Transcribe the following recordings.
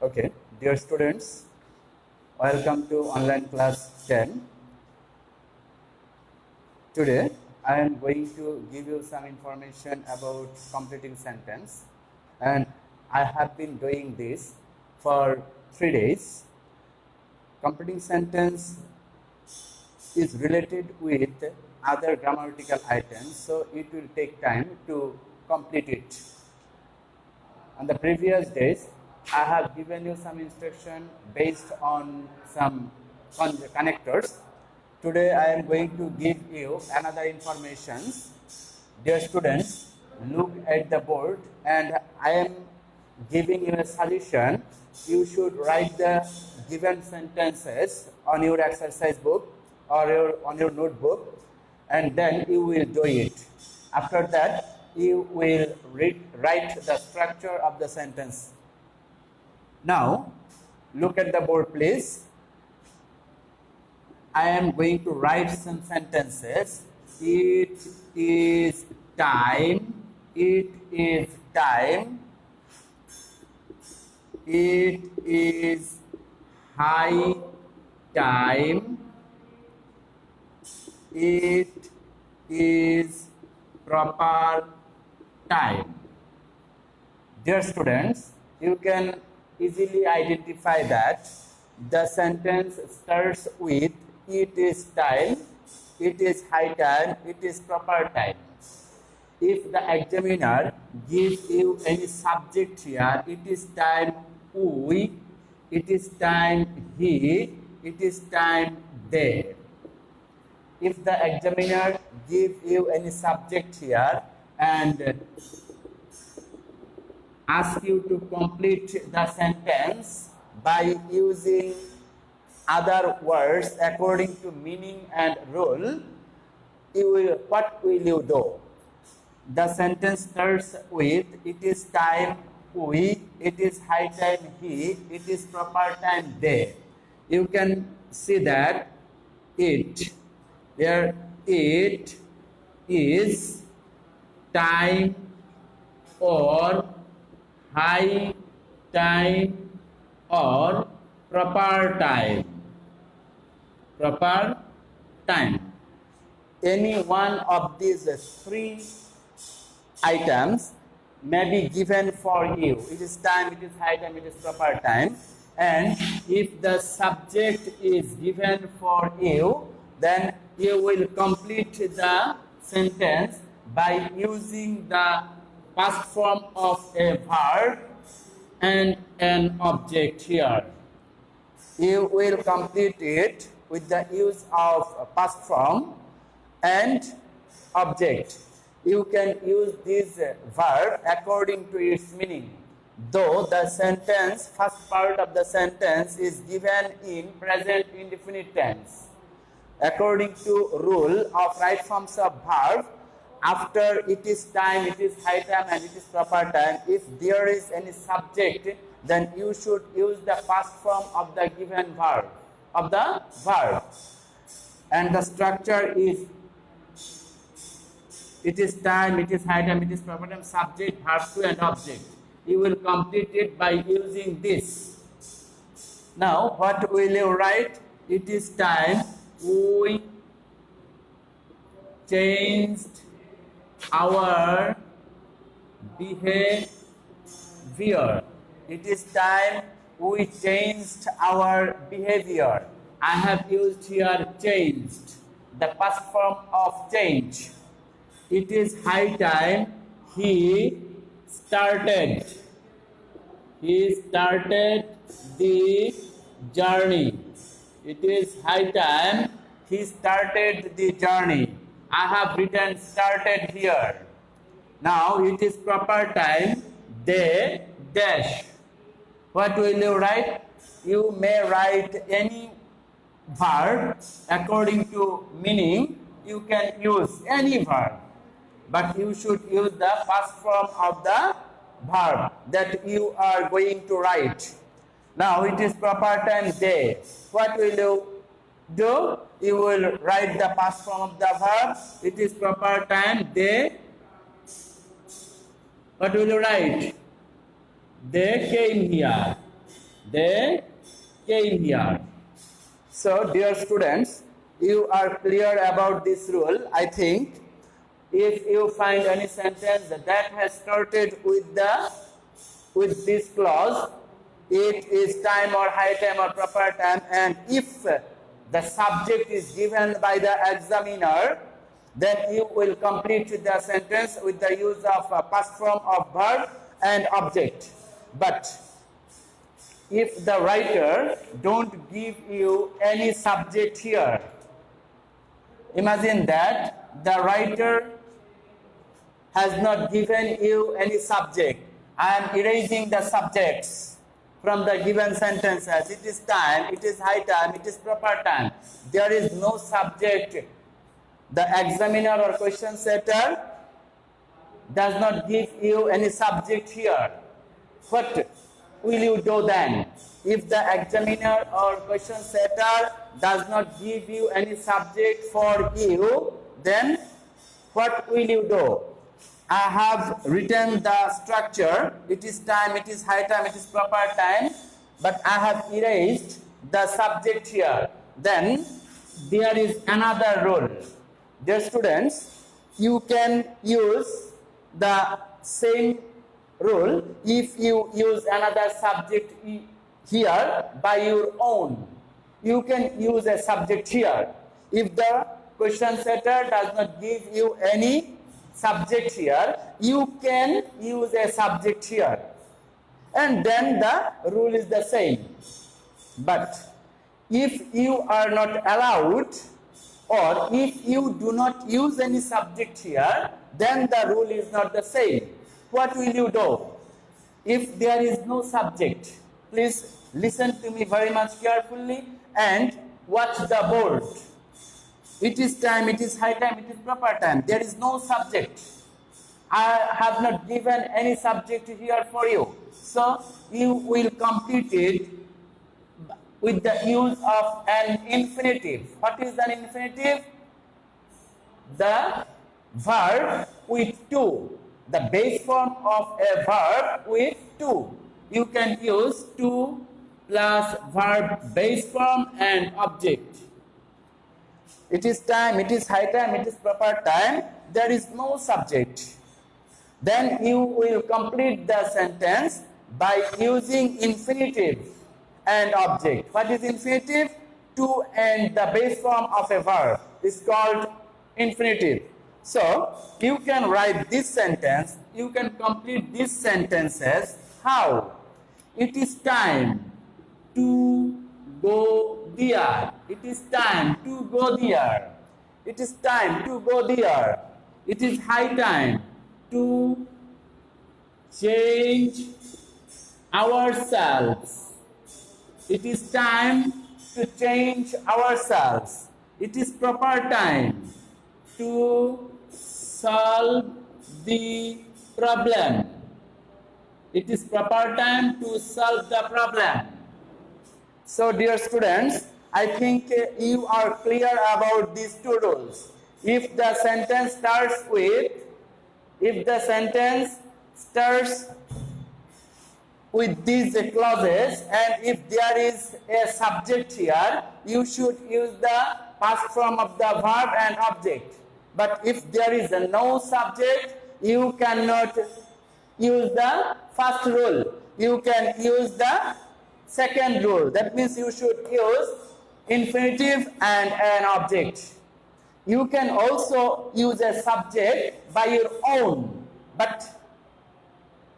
Okay, dear students, welcome to online class 10. Today, I am going to give you some information about completing sentence, and I have been doing this for 3 days. Completing sentence is related with other grammatical items, so it will take time to complete it. On the previous days, I have given you some instruction based on some connectors. Today I am going to give you another informations. Dear students, look at the board and I am giving you a solution. You should write the given sentences on your exercise book or on your notebook, and then you will do it. After that, you will write the structure of the sentence. Now, look at the board, please. I am going to write some sentences. It is time. It is time. It is high time. It is proper time. Dear students, you can easily identify that the sentence starts with it is time, it is high time, it is proper time. If the examiner gives you any subject here, it is time we, it is time he, it is time they. If the examiner gives you any subject here and ask you to complete the sentence by using other words according to meaning and rule, what will you do? The sentence starts with it is time we, it is high time he, it is proper time they. You can see that it is time or high time or proper time. Proper time. Any one of these three items may be given for you. It is time, it is high time, it is proper time. And if the subject is given for you, then you will complete the sentence by using the past form of a verb and an object here. You will complete it with the use of past form and object. You can use this verb according to its meaning. Though the sentence, first part of the sentence is given in present indefinite tense. According to rule of right forms of verb, after it is time, it is high time and it is proper time, if there is any subject, then you should use the past form of the given verb, And the structure is it is time, it is high time, it is proper time, subject, verb to and object. You will complete it by using this. Now, what will you write? It is time we changed our behavior. It is time we changed our behavior. I have used here changed, the past form of change. It is high time he started the journey. It is high time he started the journey. I have written started here. Now it is proper time they dash. What will you write? You may write any verb according to meaning. You can use any verb, but you should use the past form of the verb that you are going to write. Now it is proper time they. What will you do? You will write the past form of the verb. It is proper time they. What will you write? They came here. They came here. So, dear students, you are clear about this rule. I think if you find any sentence that has started with this clause, it is time or high time or proper time, and if the subject is given by the examiner, then you will complete the sentence with the use of past form of verb and object. But if the writer don't give you any subject here, imagine that the writer has not given you any subject. I am erasing the subjects from the given sentences. It is time, it is high time, it is proper time. There is no subject. The examiner or question setter does not give you any subject here. What will you do then? If the examiner or question setter does not give you any subject for you, then what will you do? I have written the structure. It is time, it is high time, it is proper time, but I have erased the subject here. Then there is another rule. Dear students, you can use the same rule if you use another subject here by your own. You can use a subject here. If the question setter does not give you any subject here, you can use a subject here. And then the rule is the same. But if you are not allowed, or if you do not use any subject here, then the rule is not the same. What will you do? If there is no subject, please listen to me very much carefully and watch the board. It is time, it is high time, it is proper time. There is no subject. I have not given any subject here for you. So you will complete it with the use of an infinitive. What is an infinitive? The verb with to. The base form of a verb with to. You can use to plus verb base form and object. It is time, it is high time, it is proper time. There is no subject. Then you will complete the sentence by using infinitive and object. What is infinitive? To and the base form of a verb is called infinitive. So you can write this sentence, you can complete these sentences. How? It is time to go there. It is time to go there. It is time to go there. It is high time to change ourselves. It is time to change ourselves. It is proper time to solve the problem. It is proper time to solve the problem. So, dear students, I think you are clear about these two rules. If the sentence starts with these clauses, and if there is a subject here, you should use the past form of the verb and object. But if there is no subject, you cannot use the first rule. You can use the second rule. That means you should use infinitive and an object. You can also use a subject by your own, but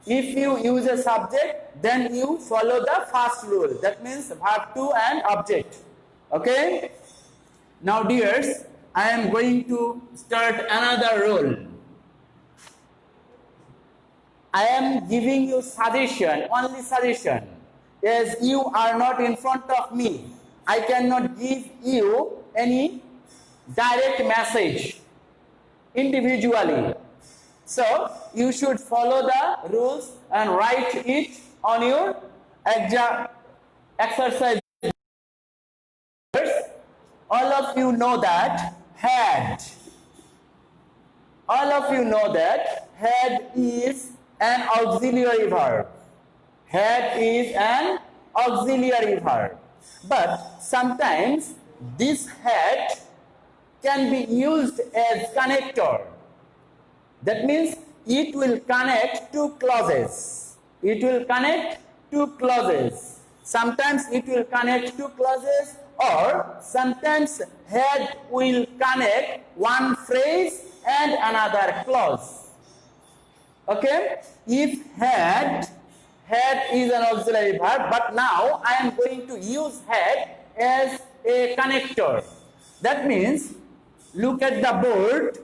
if you use a subject, then you follow the first rule. That means verb to and object. Okay? Now, dears, I am going to start another rule. I am giving you suggestion, only suggestion. As you are not in front of me, I cannot give you any direct message individually. So, you should follow the rules and write it on your exercise. All of you know that had. All of you know that had is an auxiliary verb. Had is an auxiliary verb. But sometimes this had can be used as connector. That means it will connect two clauses. It will connect two clauses. Sometimes it will connect two clauses, or sometimes had will connect one phrase and another clause. Okay? If had is an auxiliary verb, but now I am going to use had as a connector. That means, look at the board.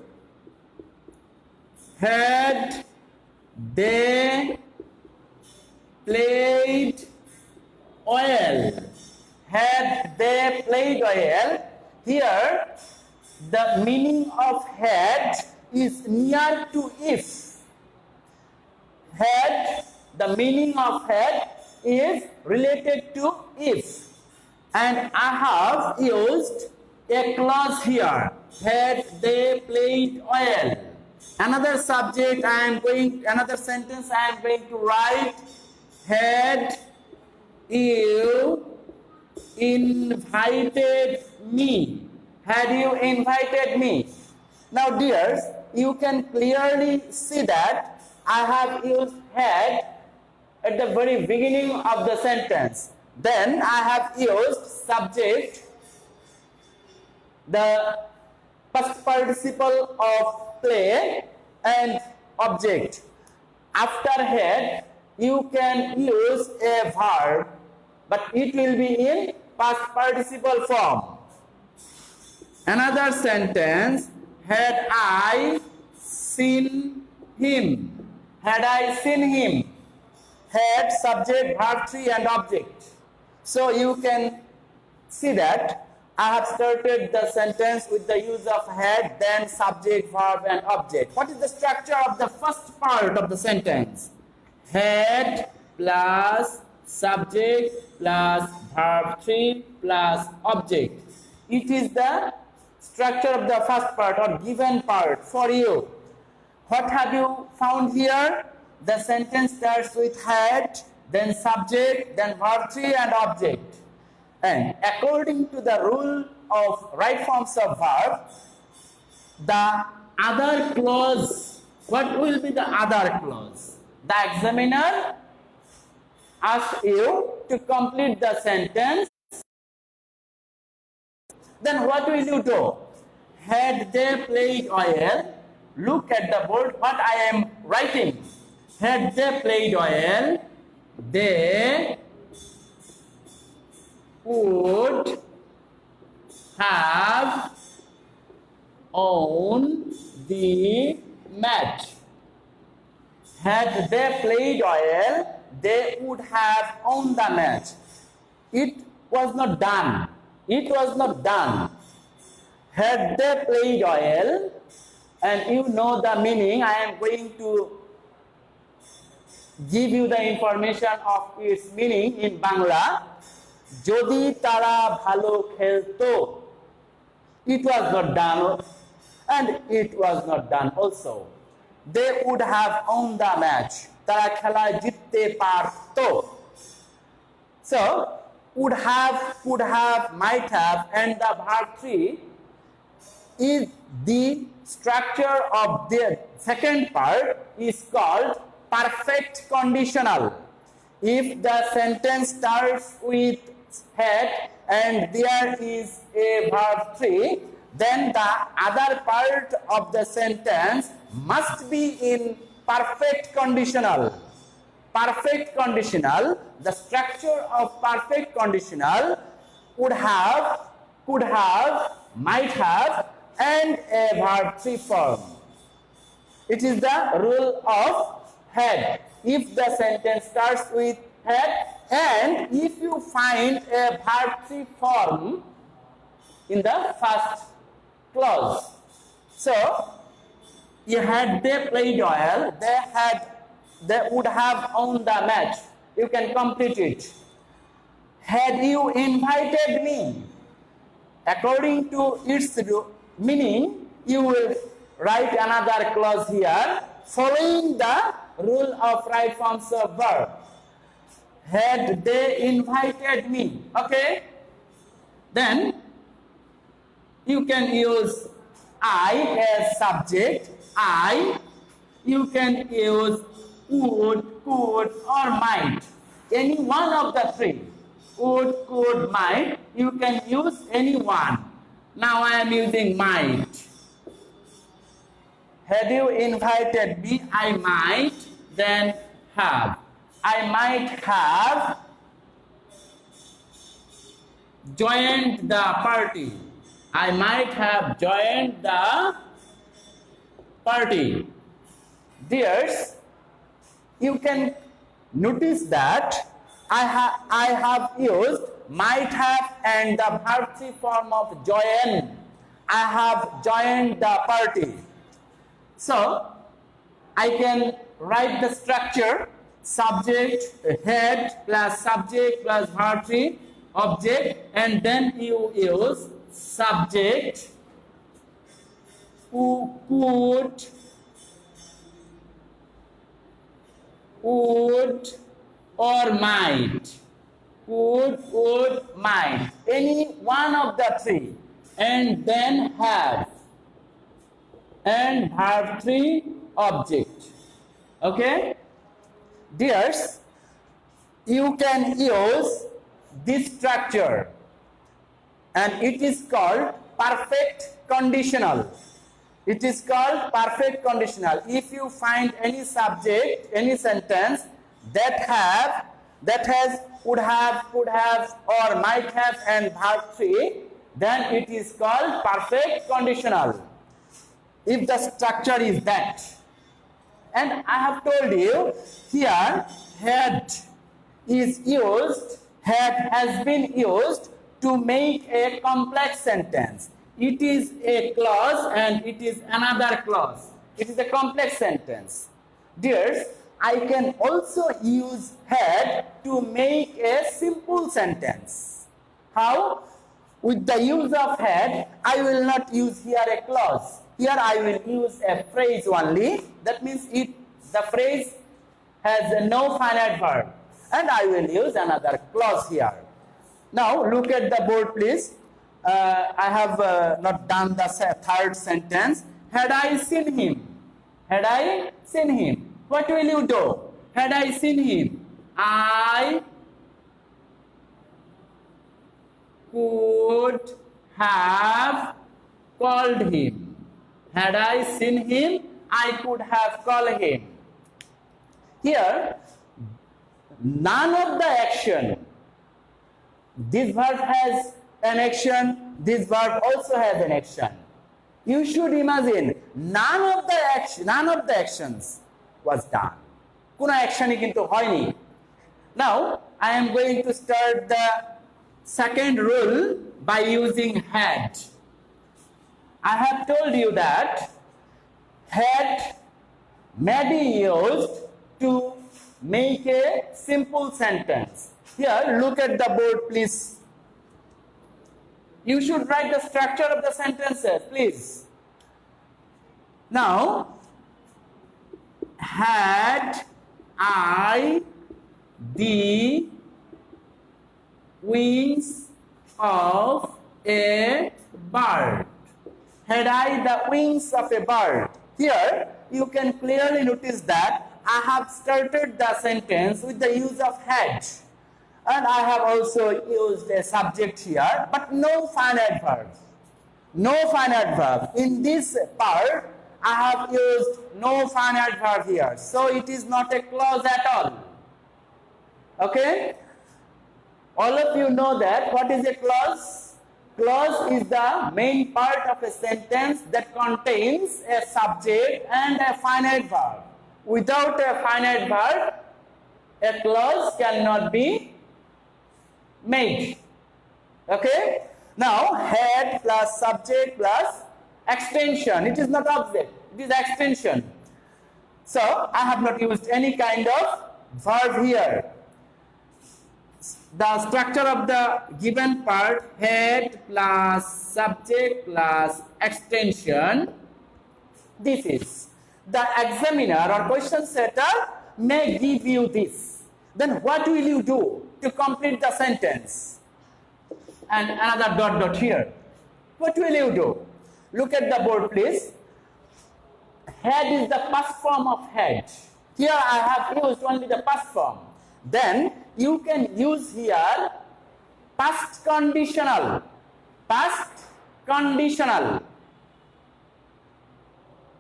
Had they played well? Had they played well? Here, the meaning of had is near to if. Had, the meaning of had is related to if. And I have used a clause here. Had they played well? Another subject another sentence I am going to write. Had you invited me? Had you invited me? Now dears, you can clearly see that I have used had at the very beginning of the sentence. Then I have used subject, the past participle of play, and object. After had, you can use a verb, but it will be in past participle form. Another sentence, had I seen him? Had I seen him? Had, subject, verb 3 and object. So you can see that I have started the sentence with the use of had, then subject, verb and object. What is the structure of the first part of the sentence? Had plus subject plus verb 3 plus object. It is the structure of the first part or given part for you. What have you found here? The sentence starts with had, then subject, then verb 3 and object. And according to the rule of right forms of verb, the other clause, what will be the other clause? The examiner asks you to complete the sentence. Then what will you do? Had they played well? Look at the board what I am writing. Had they played well, they would have won the match. Had they played well, they would have won the match. It was not done. It was not done. Had they played well, and you know the meaning, I am going to give you the information of its meaning in Bangla. Jodi tara bhalo khelto. It was not done, and it was not done also. They would have won the match. Tara khela jitte parto. So, would have, could have, might have, and the verb 3 is the structure of the second part is called perfect conditional. If the sentence starts with had and there is a verb 3, then the other part of the sentence must be in perfect conditional. Perfect conditional, the structure of perfect conditional would have, could have, might have, and a verb 3 form. It is the rule of had. If the sentence starts with had, and if you find a verb 3 form in the first clause. So, you had they played well, they would have won the match. You can complete it. Had you invited me? According to its meaning, you will write another clause here following the rule of right forms of verb. had they invited me. Okay? Then you can use I as subject. I. You can use would, could, or might. Any one of the three. Would, could, might. You can use any one. Now I am using might. Had you invited me, I might then have. I might have joined the party. I might have joined the party. Dears, you can notice that I have used might have and the verb 3 form of join. I have joined the party. So, I can write the structure subject, head plus subject plus verb 3 object, and then you use subject who could, would, or might. Could, would, might. Any one of the three. And then have. And verb 3 object. Okay? Dears, you can use this structure and it is called perfect conditional. It is called perfect conditional. If you find any subject, any sentence that has, would have, could have, or might have and verb 3, then it is called perfect conditional. If the structure is that. And I have told you here had is used, had has been used to make a complex sentence. It is a clause and it is another clause. It is a complex sentence. Dears, I can also use had to make a simple sentence. How? With the use of had, I will not use here a clause. Here I will use a phrase only. That means the phrase has no finite verb. And I will use another clause here. Now look at the board please. I have not done the third sentence. Had I seen him? Had I seen him? What will you do? Had I seen him? I could have called him. Had I seen him, I could have called him. Here, none of the action. This verb has an action, this verb also has an action. You should imagine none of the actions was done. Kuna action kintu hoyni. Now, I am going to start the second rule by using had. I have told you that had may be used to make a simple sentence. Here, look at the board, please. You should write the structure of the sentences, please. Now, had I the wings of a bird? Had I the wings of a bird? Here, you can clearly notice that I have started the sentence with the use of had. And I have also used a subject here, but no finite verb. No finite verb. In this part, I have used no finite verb here. So it is not a clause at all. Okay? All of you know that. What is a clause? Clause is the main part of a sentence that contains a subject and a finite verb. Without a finite verb, a clause cannot be made. Okay? Now, had plus subject plus extension. It is not object, it is extension. So, I have not used any kind of verb here. The structure of the given part, had plus subject plus extension, this is. The examiner or question setter may give you this. then what will you do to complete the sentence? And another dot dot here. What will you do? Look at the board, please. Head is the past form of head. Here I have used only the past form. Then you can use here past conditional. Past conditional.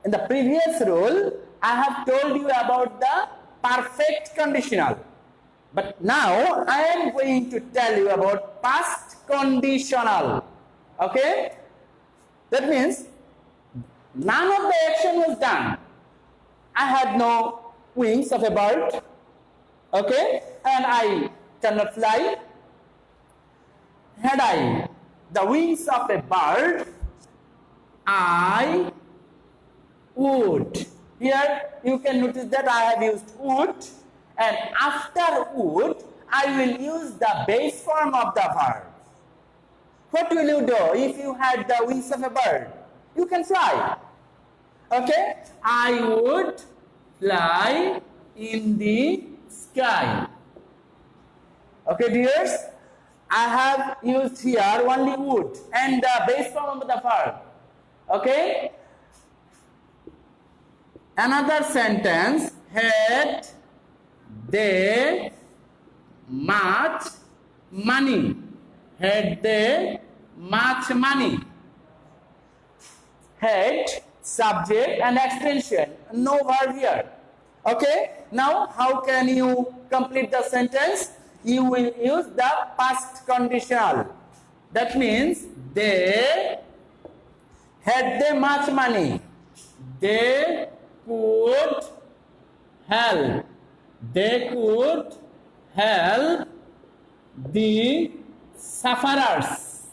In the previous rule, I have told you about the perfect conditional. But now I am going to tell you about past conditional. Okay? That means none of the action was done. I had no wings of a bird. Okay? And I cannot fly. Had I the wings of a bird, I would. Here you can notice that I have used would, and after would I will use the base form of the verb. What will you do if you had the wings of a bird? You can fly. Okay? I would fly in the sky. Okay, dears? I have used here only would and the base form of the verb. Okay? Another sentence, had they much money? Had they much money? Had, subject and extension. No verb here. Okay? Now, how can you complete the sentence? You will use the past conditional. That means they had they much money. They could help. They could help the sufferers.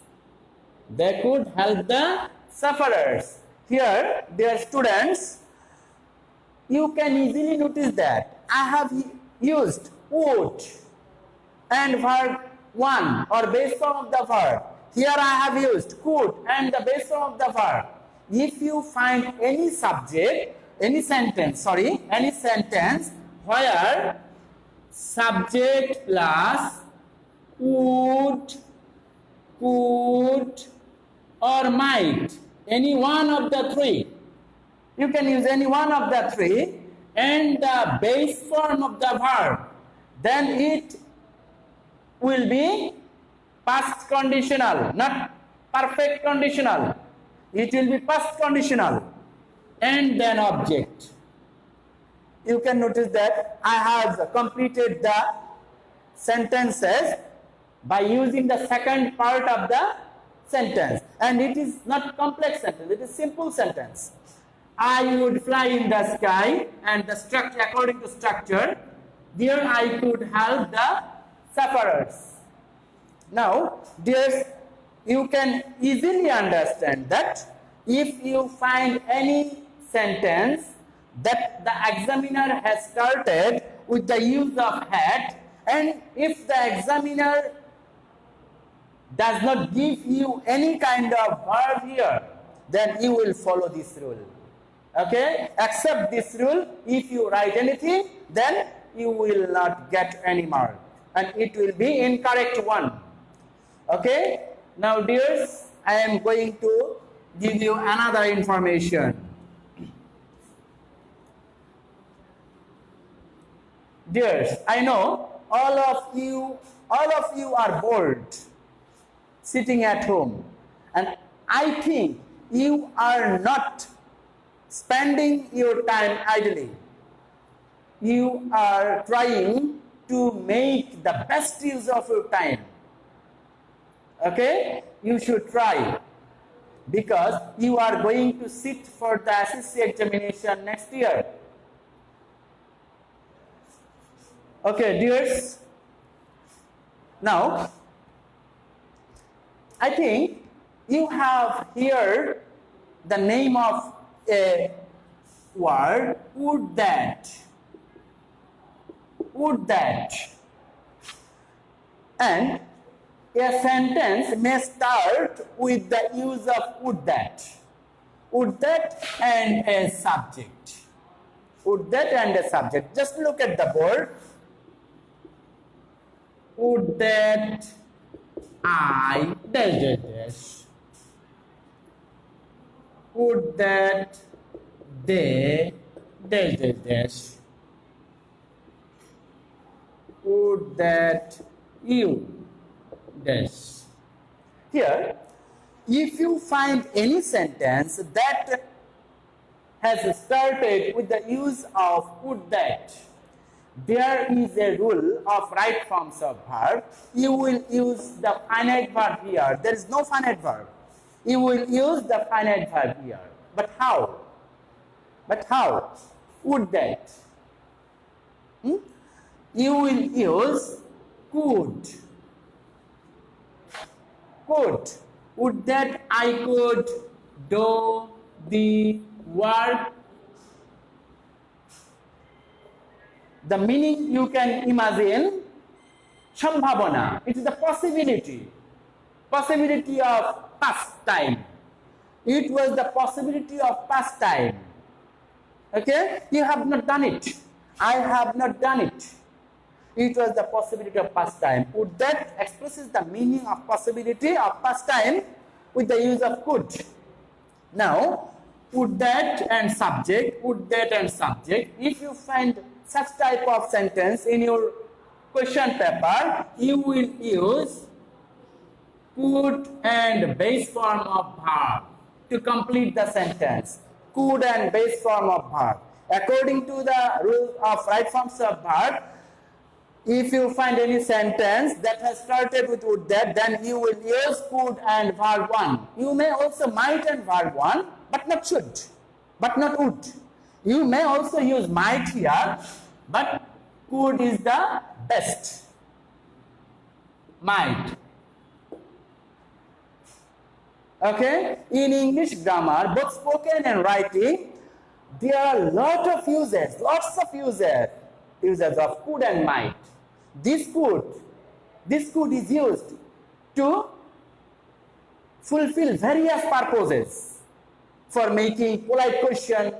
They could help the sufferers. Here, dear students, you can easily notice that I have used would and verb 1 or base form of the verb. Here I have used could and the base form of the verb. If you find any subject, any sentence where subject plus would, could or might, any one of the three, you can use any one of the three and the base form of the verb, then it will be past conditional, not perfect conditional. It will be past conditional and then object. You can notice that I have completed the sentences by using the second part of the sentence, and it is not complex sentence, it is simple sentence. I would fly in the sky, and the structure, according to structure, there I could help the sufferers. Now, dears, you can easily understand that if you find any sentence that the examiner has started with the use of had, and if the examiner does not give you any kind of verb here, then you will follow this rule. Okay? Accept this rule. If you write anything, then you will not get any mark, and it will be incorrect one. Okay? Now, dears, I am going to give you another information. Dears, I know all of you are bored sitting at home, and I think you are not spending your time idly. You are trying to make the best use of your time. Okay? You should try, because you are going to sit for the SSC examination next year. Okay, dears. Now, I think you have heard the name of a word, would that. Would that. And a sentence may start with the use of would that. Would that and a subject. Would that and a subject. Just look at the board. would that I dash dash dash, would that they dash dash dash, would that you dash. Here, if you find any sentence that has started with the use of would that, there is a rule of right forms of verb. You will use the finite verb here. There is no finite verb. You will use the finite verb here. But how? But how? Would that? You will use could. Could. Would that I could do the work. The meaning you can imagine, Shambhavana, it is the possibility of past time. It was the possibility of past time. Okay? You have not done it. I have not done it. It was the possibility of past time. Would that expresses the meaning of possibility of past time with the use of could. Now, would that and subject, would that and subject. If you find such type of sentence in your question paper, you will use could and base form of verb to complete the sentence. Could and base form of verb. According to the rule of right forms of verb, if you find any sentence that has started with would that, then you will use could and verb 1. You may also might and verb 1, but not should, but not would. You may also use might here, but could is the best. Might. Okay? In English grammar, both spoken and writing, there are lots of uses of could and might. This could is used to fulfill various purposes, for making polite question,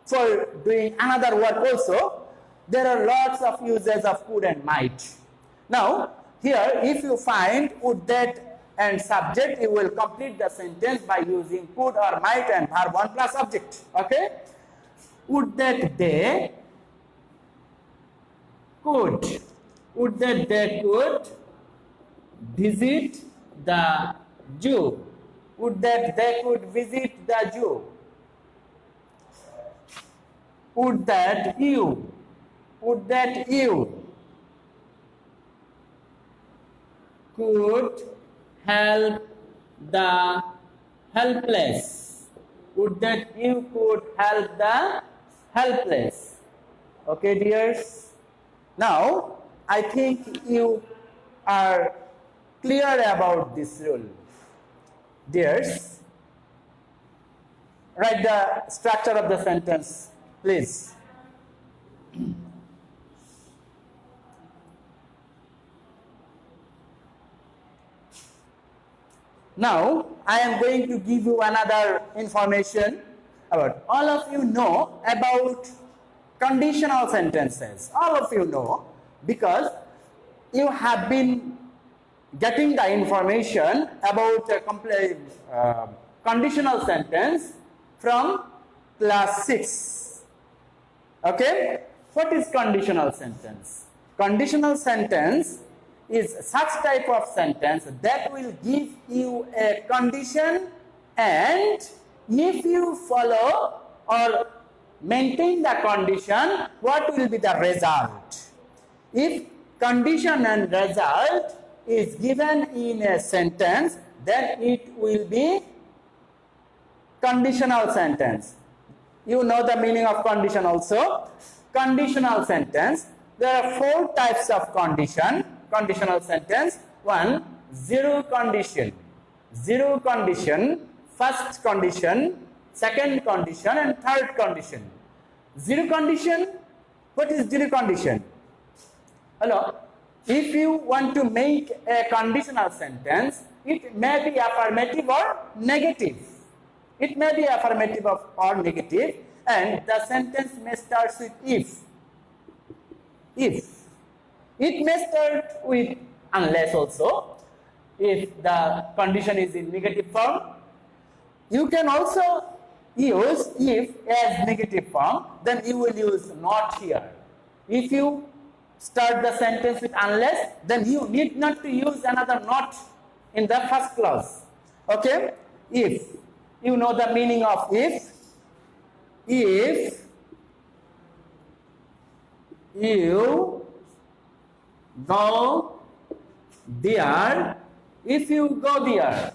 for doing another work also. There are lots of uses of could and might. Now, here if you find would that and subject, you will complete the sentence by using could or might and verb 1 plus object. Okay? Would that they could. Would that they could visit the zoo. Would that they could visit the zoo. Would that you could help the helpless. Would that you could help the helpless. Okay, dears? Now, I think you are clear about this rule. Dears, write the structure of the sentence, please. Now, I am going to give you another information about. All of you know about conditional sentences. All of you know, because you have been getting the information about a conditional sentence from class 6. Okay? What is conditional sentence? Conditional sentence is such type of sentence that will give you a condition, and if you follow or maintain the condition, what will be the result? If condition and result is given in a sentence, then it will be conditional sentence. You know the meaning of condition also. Conditional sentence. There are 4 types of conditional sentence. 1, zero condition. Zero condition, first condition, second condition, and third condition. Zero condition. What is zero condition? Hello. If you want to make a conditional sentence, it may be affirmative or negative. It may be affirmative or negative, and the sentence may start with if. If. It may start with unless also. If the condition is in negative form, you can also use if as negative form, then you will use not here. If you start the sentence with unless, then you need not to use another not in the first clause. Okay? If you know the meaning of if you go there, if you go there,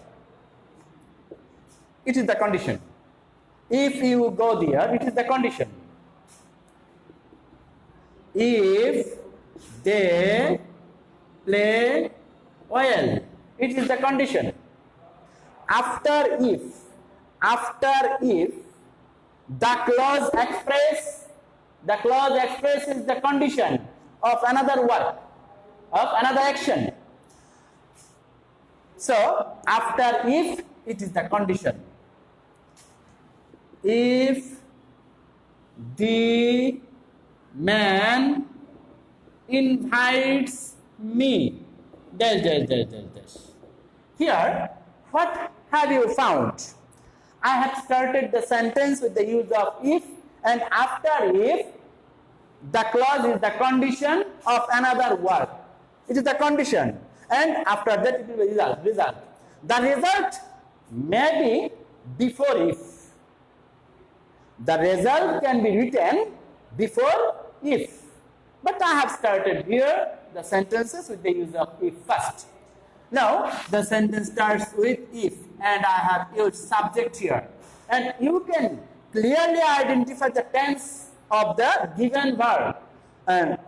it is the condition. If you go there, it is the condition. If they play well, it is the condition. After if, the clause expresses the condition of another work, of another action. So after if, it is the condition. If the man invites me, Here, what have you found? I have started the sentence with the use of if, and after if, the clause is the condition of another verb. It is the condition, and after that it will be result. The result may be before if. The result can be written before if. But I have started here the sentences with the use of if first. Now the sentence starts with if, and I have used subject here. And you can clearly identify the tense of the given verb. And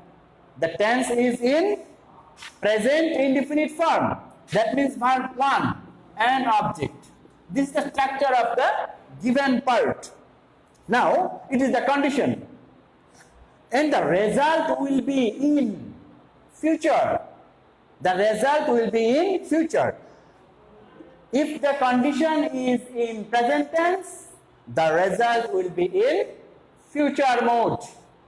the tense is in present indefinite form. That means verb 1 and object. This is the structure of the given part. Now it is the condition. And the result will be in future. The result will be in future. If the condition is in present tense, the result will be in future mode.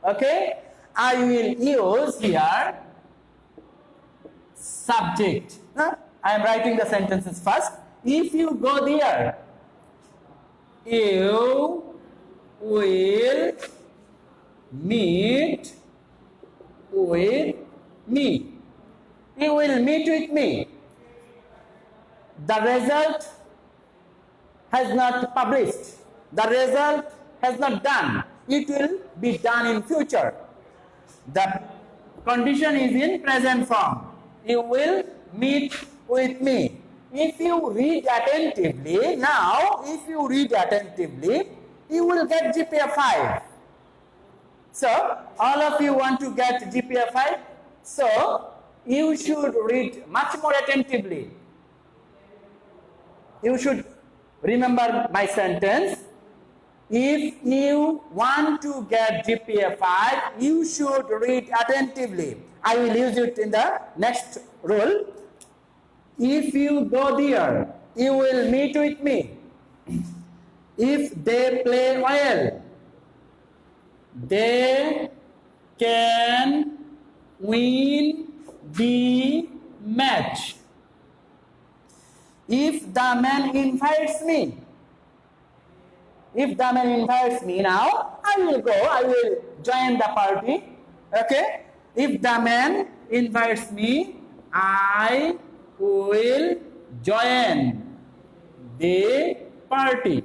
Okay? I will use here subject. I am writing the sentences first. If you go there, you will meet with me. You will meet with me. The result has not published. The result has not done. It will be done in future. The condition is in present form. You will meet with me. If you read attentively, now if you read attentively, you will get GPA 5. So, all of you want to get GPA 5? So, you should read much more attentively. You should remember my sentence. If you want to get GPA 5, you should read attentively. I will use it in the next rule. If you go there, you will meet with me. If they play well, they can win the match. If the man invites me, now, I will go, I will join the party. Okay? If the man invites me, I will join the party.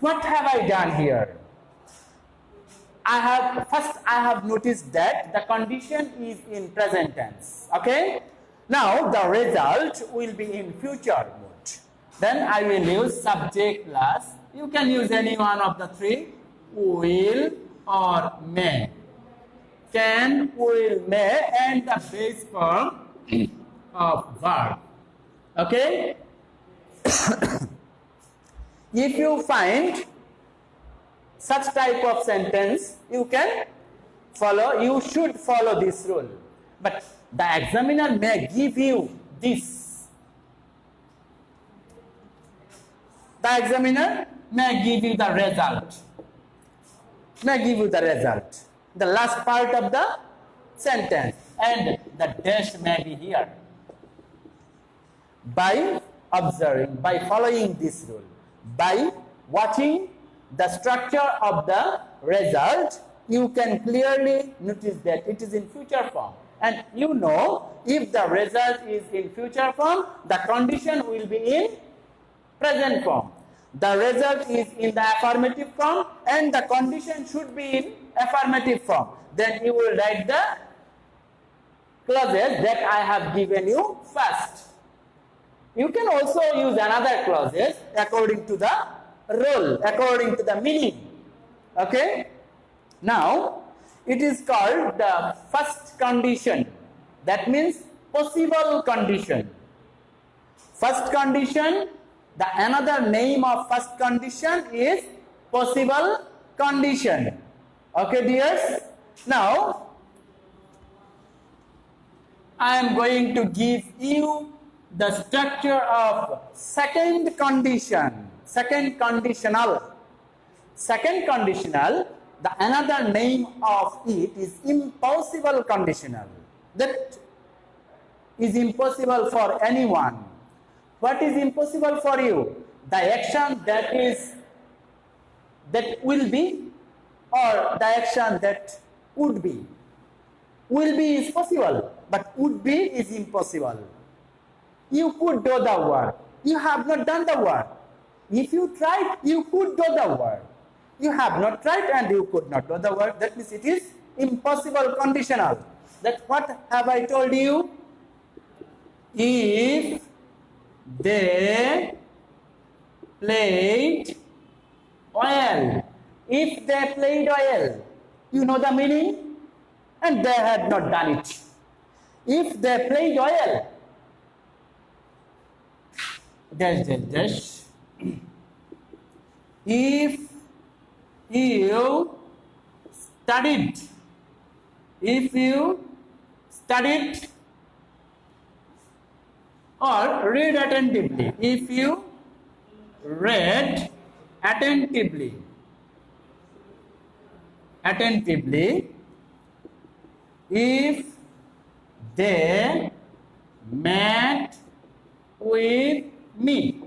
What have I done here? I have noticed that the condition is in present tense. Okay? Now the result will be in future mode. Then I will use subject plus. You can use any one of the three. Will or may. Can, will, may, and the base form of verb. Okay? If you find such type of sentence, you should follow this rule. But the examiner may give you this. The examiner may give you the result. The last part of the sentence. And the dash may be here. By observing, by following this rule, by watching the structure of the result, you can clearly notice that it is in future form. And you know, if the result is in future form, the condition will be in present form. The result is in the affirmative form and the condition should be in affirmative form. Then you will write the clauses that I have given you first. You can also use another clauses according to the rule, according to the meaning. Okay? Now, it is called the first condition. That means possible condition. First condition, the another name of first condition is possible condition. Okay, dears? Now, I am going to give you the structure of second condition, second conditional. Second conditional, the another name of it is impossible conditional. That is impossible for anyone. What is impossible for you? The action that will be, or the action that would be. Will be is possible, but would be is impossible. You could do the work. You have not done the work. If you tried, you could do the work. You have not tried and you could not do the work. That means it is impossible conditional. That's what have I told you? If they played well. If they played well. You know the meaning? And they had not done it. If they played well. Dash. If you studied or read attentively. If you read attentively, if they met with me.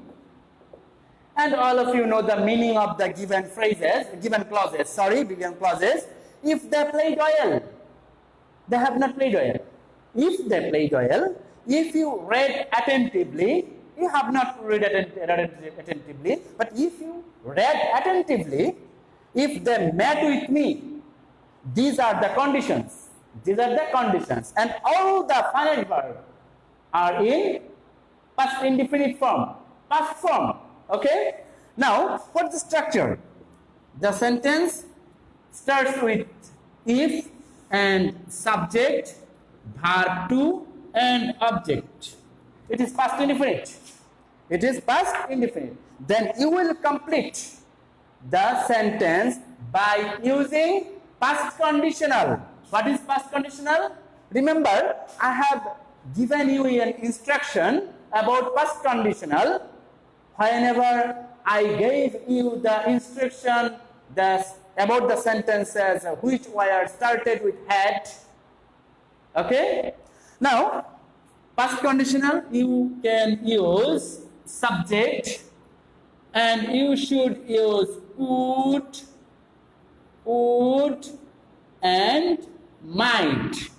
And all of you know the meaning of the given clauses. If they played well, they have not played well. If they played well, if you read attentively, you have not read attentively, but if you read attentively, if they met with me, these are the conditions. And all the finite verbs are in past indefinite form, past form. Okay? Now, what's the structure? The sentence starts with if and subject, verb to and object. It is past indefinite. Then you will complete the sentence by using past conditional. What is past conditional? Remember, I have given you an instruction about past conditional. Whenever I gave you the instruction about the sentences which were started with had. Okay? Now, past conditional, you can use subject and you should use would and might.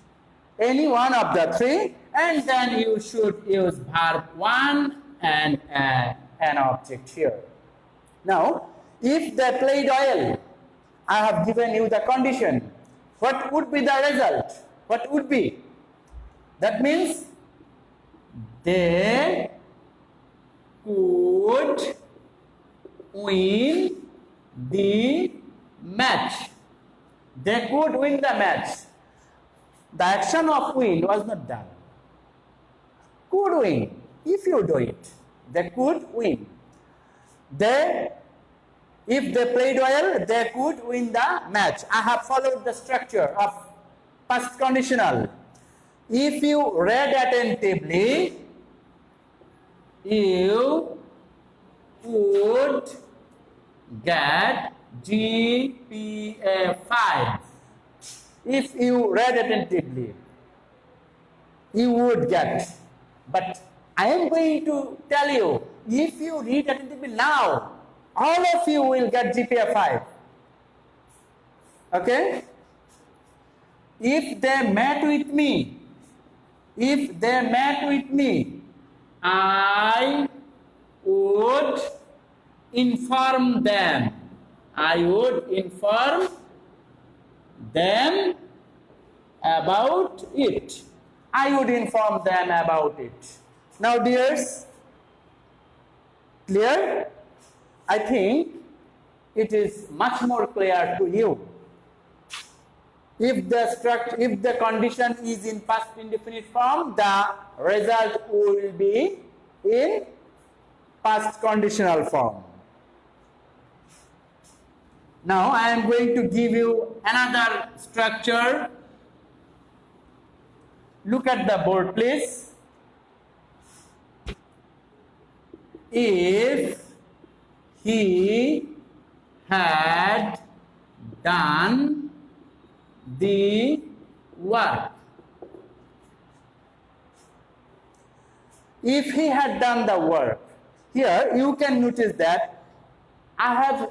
Any one of the three, and then you should use verb 1 and an object here. Now, if they played well, I have given you the condition. What would be the result? What would be? That means they could win the match. They could win the match. The action of win was not done. Could win. If you do it, they could win. If they played well, they could win the match. I have followed the structure of past conditional. If you read attentively, you would get GPA 5. If you read attentively. you would get. But I am going to tell you, if you read attentively now, all of you will get GPA 5. Okay? If they met with me, I would inform them. I would inform them about it. I would inform them about it. Now, dears, clear? I think it is much more clear to you. If the condition is in past indefinite form, the result will be in past conditional form. Now I am going to give you another structure. Look at the board, please. If he had done the work. If he had done the work. Here you can notice that I have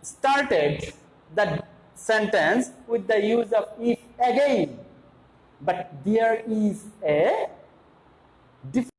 started the sentence with the use of if again, but there is a difference.